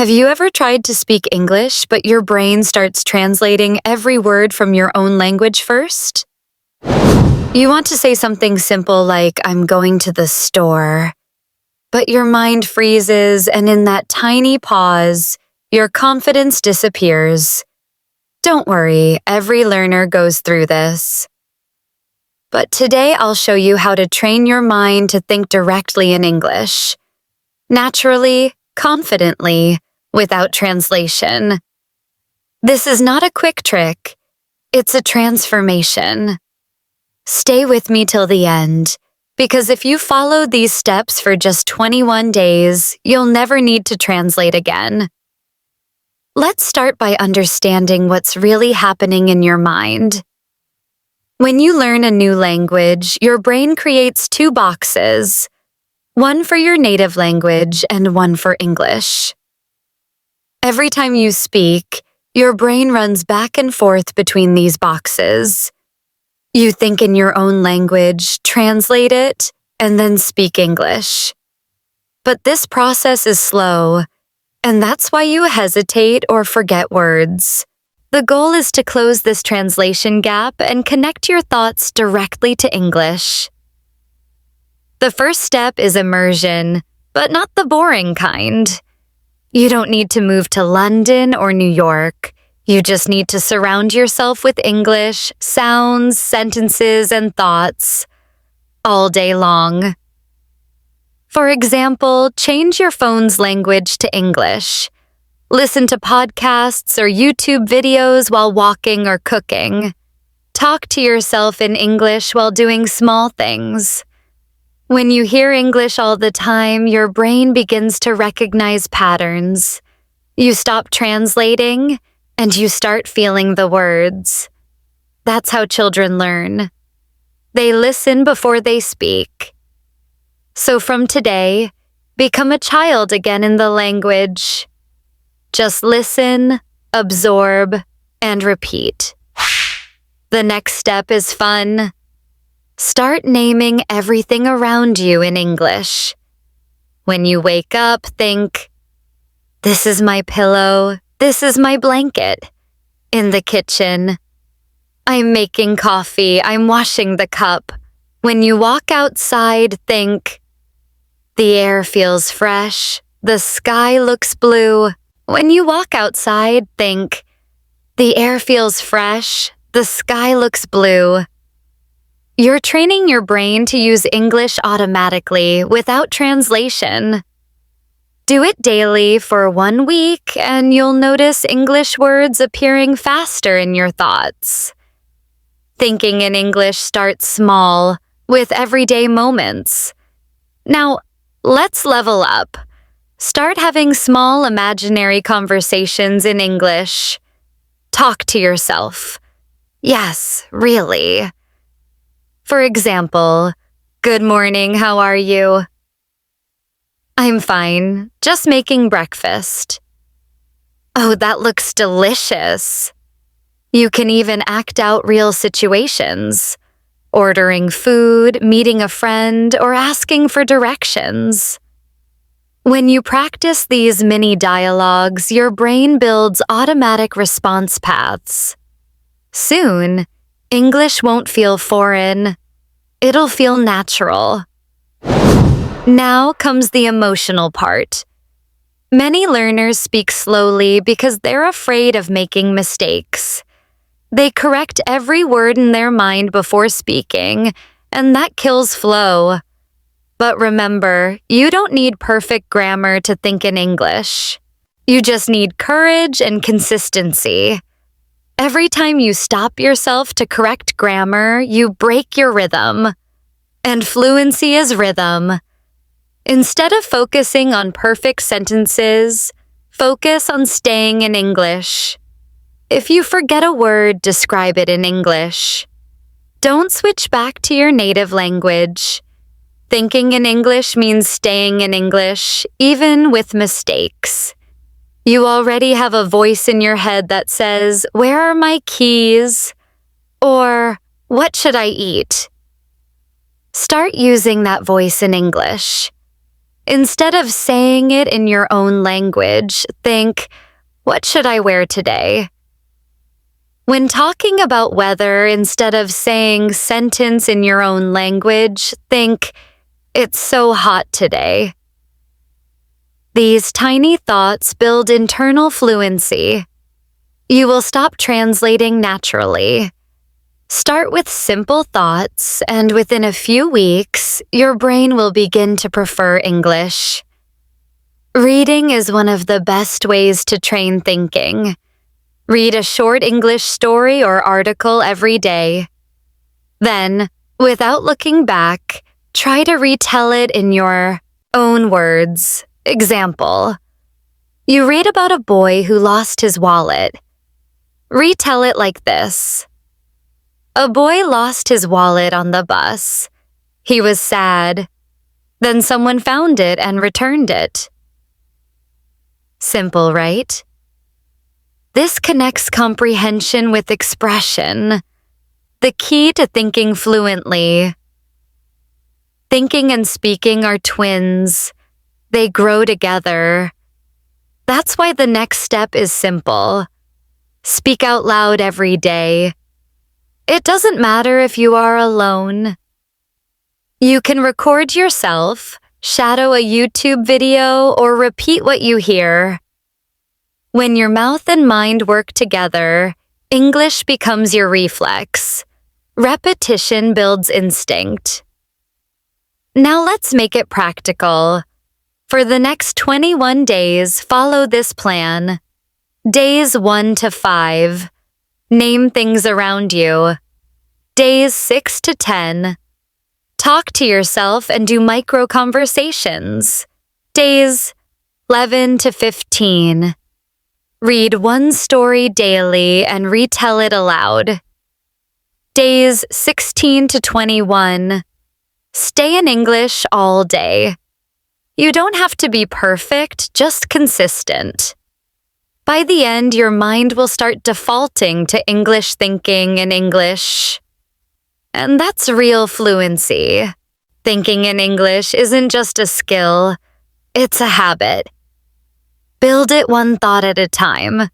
Have you ever tried to speak English, but your brain starts translating every word from your own language first? You want to say something simple like, I'm going to the store, but your mind freezes, and in that tiny pause, your confidence disappears. Don't worry, every learner goes through this. But today I'll show you how to train your mind to think directly in English. Naturally, confidently, without translation. This is not a quick trick. It's a transformation. Stay with me till the end, because if you follow these steps for just 21 days, you'll never need to translate again. Let's start by understanding what's really happening in your mind. When you learn a new language, your brain creates two boxes, one for your native language and one for English. Every time you speak, your brain runs back and forth between these boxes. You think in your own language, translate it, and then speak English. But this process is slow, and that's why you hesitate or forget words. The goal is to close this translation gap and connect your thoughts directly to English. The first step is immersion, but not the boring kind. You don't need to move to London or New York. You just need to surround yourself with English, sounds, sentences, and thoughts all day long. For example, change your phone's language to English. Listen to podcasts or YouTube videos while walking or cooking. Talk to yourself in English while doing small things. When you hear English all the time, your brain begins to recognize patterns. You stop translating, and you start feeling the words. That's how children learn. They listen before they speak. So from today, become a child again in the language. Just listen, absorb, and repeat. The next step is fun. Start naming everything around you in English. When you wake up, think, this is my pillow, this is my blanket. In the kitchen, I'm making coffee, I'm washing the cup. When you walk outside, think, the air feels fresh, the sky looks blue. When you walk outside, think, the air feels fresh, the sky looks blue. You're training your brain to use English automatically without translation. Do it daily for 1 week, and you'll notice English words appearing faster in your thoughts. Thinking in English starts small, with everyday moments. Now, let's level up. Start having small imaginary conversations in English. Talk to yourself. Yes, really. For example, good morning, how are you? I'm fine, just making breakfast. Oh, that looks delicious. You can even act out real situations, ordering food, meeting a friend, or asking for directions. When you practice these mini dialogues, your brain builds automatic response paths. Soon, English won't feel foreign. It'll feel natural. Now comes the emotional part. Many learners speak slowly because they're afraid of making mistakes. They correct every word in their mind before speaking, and that kills flow. But remember, you don't need perfect grammar to think in English. You just need courage and consistency. Every time you stop yourself to correct grammar, you break your rhythm. And fluency is rhythm. Instead of focusing on perfect sentences, focus on staying in English. If you forget a word, describe it in English. Don't switch back to your native language. Thinking in English means staying in English, even with mistakes. You already have a voice in your head that says, where are my keys? Or, what should I eat? Start using that voice in English. Instead of saying it in your own language, think, "What should I wear today?" When talking about weather, instead of saying sentence in your own language, think, "It's so hot today." These tiny thoughts build internal fluency. You will stop translating naturally. Start with simple thoughts, and within a few weeks, your brain will begin to prefer English. Reading is one of the best ways to train thinking. Read a short English story or article every day. Then, without looking back, try to retell it in your own words. Example: you read about a boy who lost his wallet. Retell it like this. A boy lost his wallet on the bus. He was sad. Then someone found it and returned it. Simple, right? This connects comprehension with expression, the key to thinking fluently. Thinking and speaking are twins. They grow together. That's why the next step is simple. Speak out loud every day. It doesn't matter if you are alone. You can record yourself, shadow a YouTube video, or repeat what you hear. When your mouth and mind work together, English becomes your reflex. Repetition builds instinct. Now let's make it practical. For the next 21 days, follow this plan. Days 1 to 5. Name things around you. Days 6 to 10. Talk to yourself and do micro conversations. Days 11 to 15. Read one story daily and retell it aloud. Days 16 to 21. Stay in English all day. You don't have to be perfect, just consistent. By the end, your mind will start defaulting to English thinking in English. And that's real fluency. Thinking in English isn't just a skill, it's a habit. Build it one thought at a time.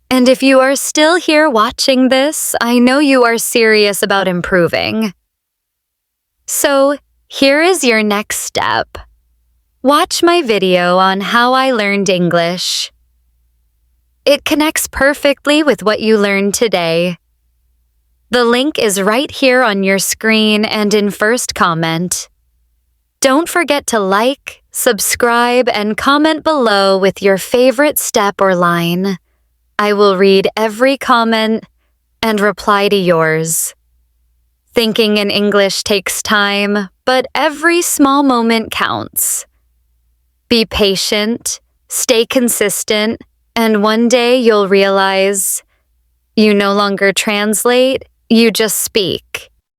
And if you are still here watching this, I know you are serious about improving. So, here is your next step. Watch my video on how I learned English. It connects perfectly with what you learned today. The link is right here on your screen and in first comment. Don't forget to like, subscribe, and comment below with your favorite step or line. I will read every comment and reply to yours. Thinking in English takes time, but every small moment counts. Be patient, stay consistent, and one day you'll realize you no longer translate, you just speak.